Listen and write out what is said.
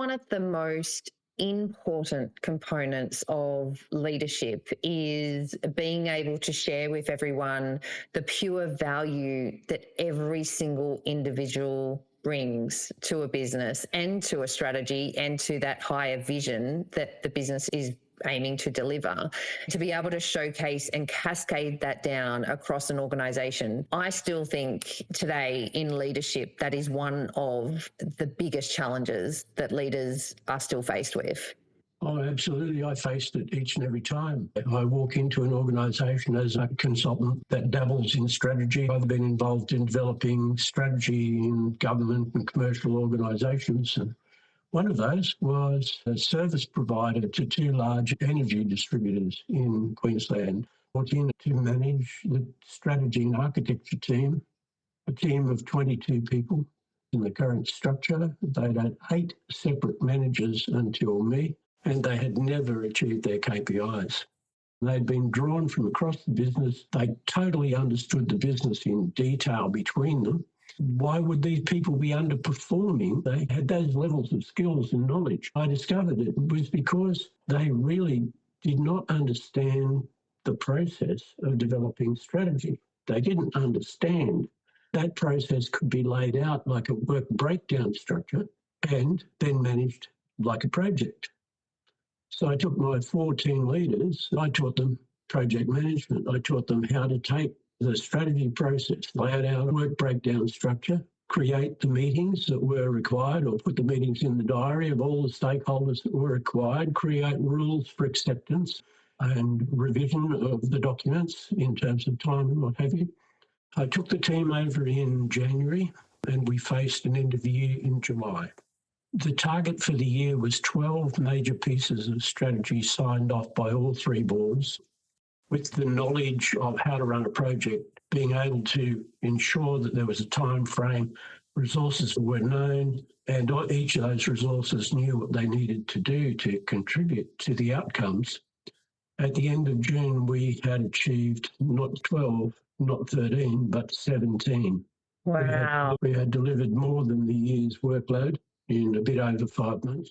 one of the most important components of leadership is being able to share with everyone the pure value that every single individual brings to a business and to a strategy and to that higher vision that the business is aiming to deliver, to be able to showcase and cascade that down across an organisation. I still think today in leadership, that is one of the biggest challenges that leaders are still faced with. Oh, absolutely. I faced it each and every time. I walk into an organisation as a consultant that dabbles in strategy. I've been involved in developing strategy in government and commercial organisations. And one of those was a service provider to two large energy distributors in Queensland. Brought in to manage the strategy and architecture team, a team of 22 people in the current structure. They'd had 8 separate managers until me, and they had never achieved their KPIs. They'd been drawn from across the business. They totally understood the business in detail between them. Why would these people be underperforming? They had those levels of skills and knowledge. I discovered it was because they really did not understand the process of developing strategy. They didn't understand that process could be laid out like a work breakdown structure and then managed like a project. So I took my 14 leaders, I taught them project management. I taught them how to take the strategy process, lay out our work breakdown structure, create the meetings that were required or put the meetings in the diary of all the stakeholders that were required, create rules for acceptance and revision of the documents in terms of time and what have you. I took the team over in January and we faced an interview in July. The target for the year was 12 major pieces of strategy signed off by all 3 boards, with the knowledge of how to run a project, being able to ensure that there was a time frame, resources were known, and each of those resources knew what they needed to do to contribute to the outcomes. At the end of June, we had achieved not 12, not 13, but 17. Wow. We had delivered more than the year's workload in a bit over 5 months.